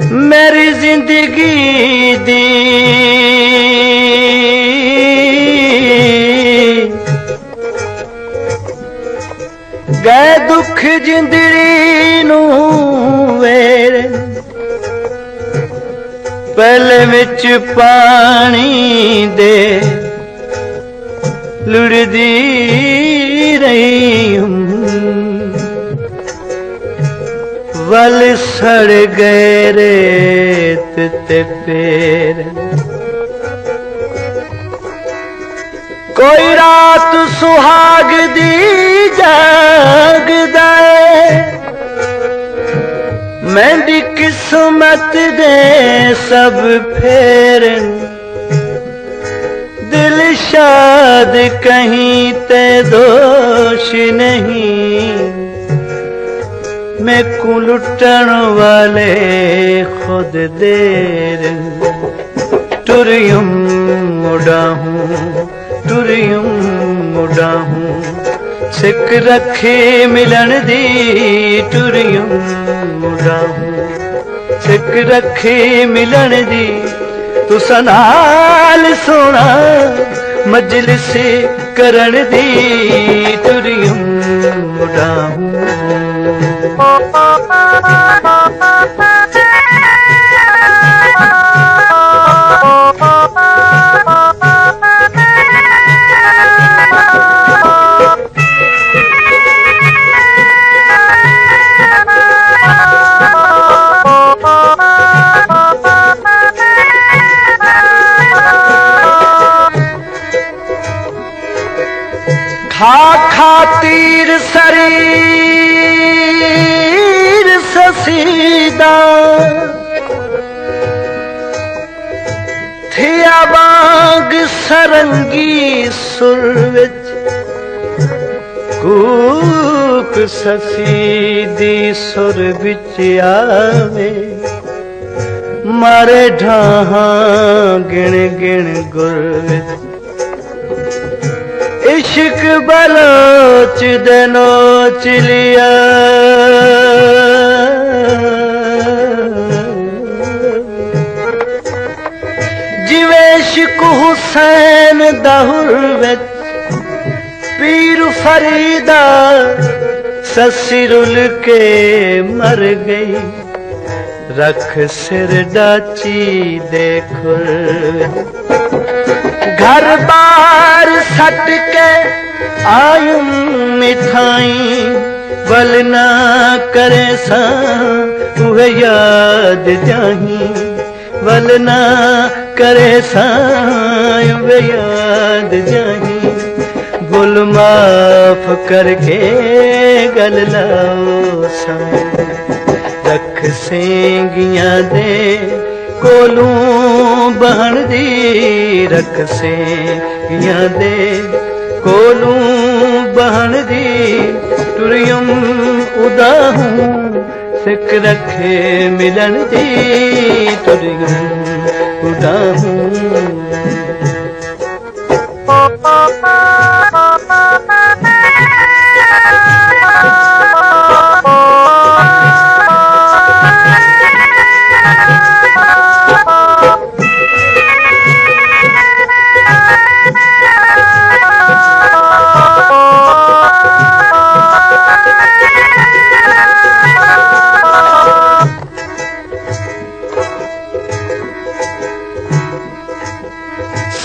मेरी जिंदगी दी गए दुख जिंदड़ी नू वेरे पहले विच पानी दे लुढ़दी रही हूं वल सड़ गए रेत ते पैर कोई रात सुहाग दी जागदा मेरी किस्मत दे सब फेरन दिल शाद कहीं ते दोष नहीं मैं को लुटन वाले खुद देर टुरियम मुड़ा हूँ टुरियम मुड़ा हूँ सिक रखे मिलन दी टुरियम मुड़ा हूँ सिक रखे मिलन दी तू सनाल सोना मजलिस करन दी टुरियम मुड़ा हूँ खातिर शरीर ससीदा थिया बाग सरंगी सुर विच कूक ससीदी सुर विच आवे मारे ढाहां गिण गिण गुर विच इश्क बलोच दनोच लिया जिवे इश्क हुसैन दहुर विच पीर फरीदा ससी रुल के मर गई रख सिर डाची देखो घर बार सट के आयूं मिठाई वल ना करे सा उहे याद जाही वल ना करे सा उहे याद जाही गुल माफ करके गल लाओ सा रख सेंगियां दे कोलू बहन दी रख से दे कोलू बहन दी टुरियम उदा हूँ सिक रखे मिलन दी टुरियम उदा हूँ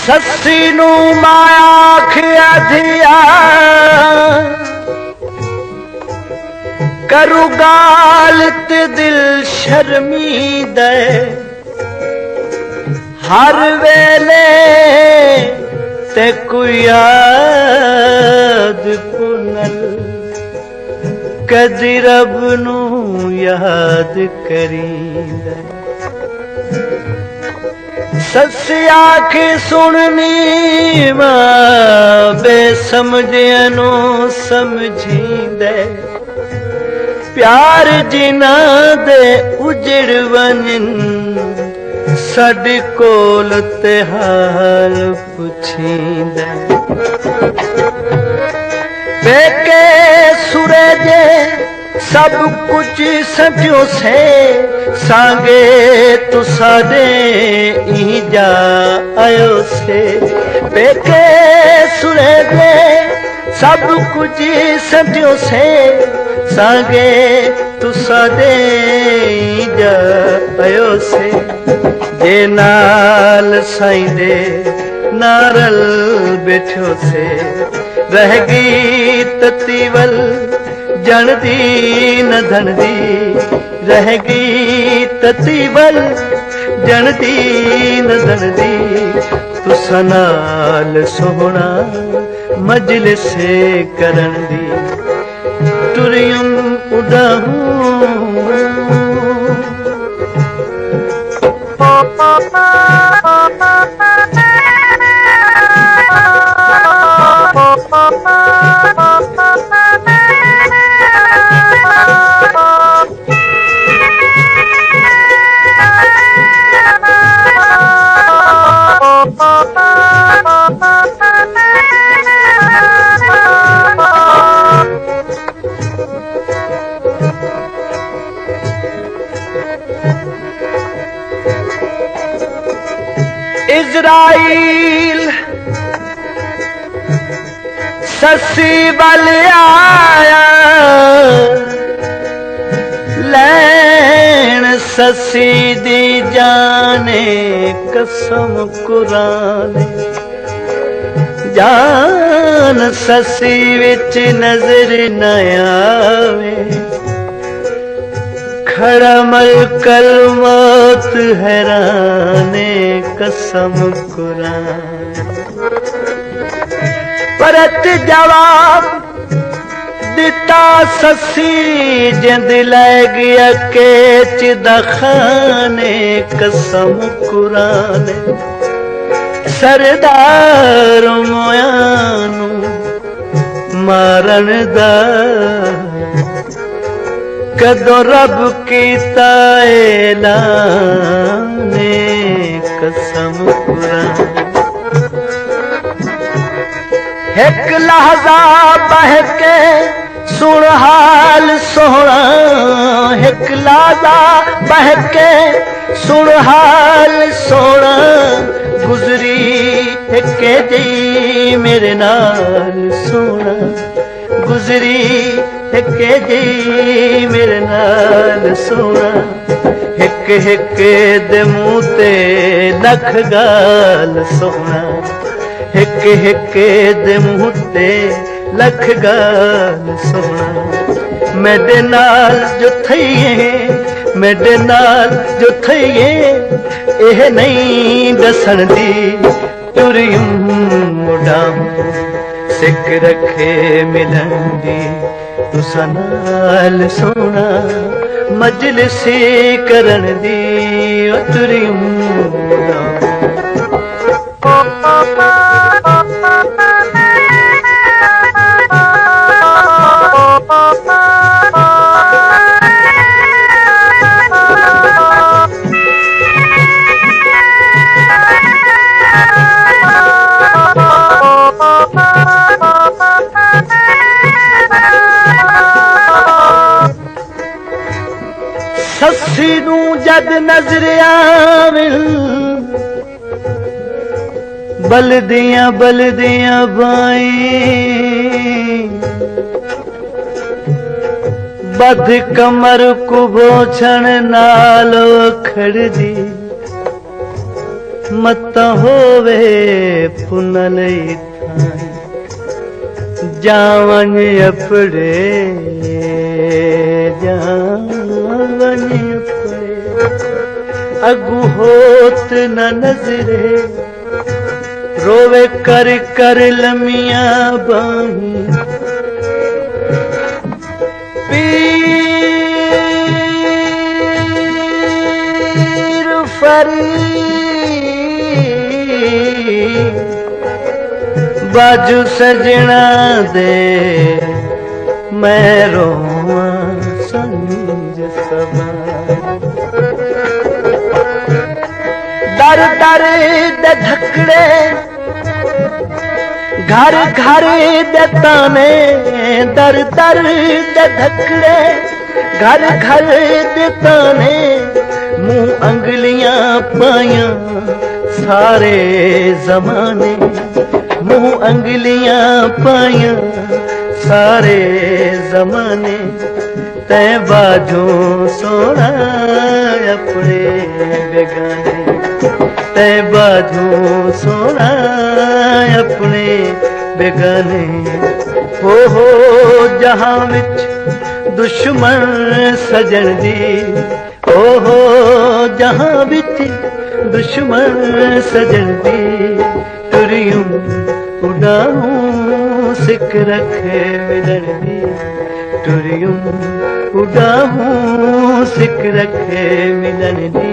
सस्सी नू माया खिया दिया करू गाल ते दिल शर्मी दे हर वेले ते कोई याद पुनल कदी रब नू याद करींदा सस्सी आख सुननी मां बेसमझियनो समझींदे प्यार जिना दे उजड़ वञन साडे कोल ते हाल पुछींदे पेके सूरज सब कुछ सजो से सांगे तुसारे ई जा आयो से पेके सुरे दे सब कुछ सजो से सांगे तुसारे ई जा आयो से जे नाल साईं दे नारल बैठो से रह गई ततीवल जनदी न धनदी रह गई ततीवल जनदी न धनदी तुसां नाल सोहना मजलिस करन दी टुरियुम उडाहूं इज़राइल ससी बल आया लैन ससी दी जाने कसम कुरान जान ससी विच नजर न आवे खड़ा मलकल मौत हैराने कसम कुरान परत जवाब दिता ससी जिंद लै गया केच दखाने कसम कुरान सरदार मोयानू मारन दा कदों रब कीता ऐलाने कसम कुरान एक लहजा बह के सुन हाल सोहना एक लहजा बह के सुन हाल सोहना गुजरी एक जी मेरे नाल सोना गुजरी एक जी मेरे नाल सोना हिक हिक दे मुँह ते लख गाल सोना हिक हिक दे मुँह ते लख गाल सोना मेरे नाल जो थईए मेरे नाल जो थईए यह नहीं दसन दी टुरियूं उड़ाऊं सिक रखे मिलन दी तुसां नाल सोना मजलिस करन दी टुरियूं उड़ाऊं ससी नू जद नजर आविल बलदियां बाई बद कमर को बोछण नाल खड़दी मत होवे पुनल थाई जावन अपड़े जावन अपड़े अगू होत न नजरे रोवे कर कर लमिया बाही पीर फरीद बाजू सजना दे मैं रोवा संज सबा दर दर दे धकड़े घर घर दे ताने दर दर दे धकड़े, घर घर दे ताने मुंह अंगलियां पाया सारे जमाने, मुंह अंगलियां पाया सारे जमाने। तै बाजू सोना अपने बेगाने, तै बाजू सोना अपने बेगाने। हो जहां विच दुश्मन सजन दी, हो जहां विच दुश्मन सजन दी। टुरियूं उड़ाऊं सिक रखे मिलन दी, टुरियूं उड़ाऊं सिक रखे मिलन दी।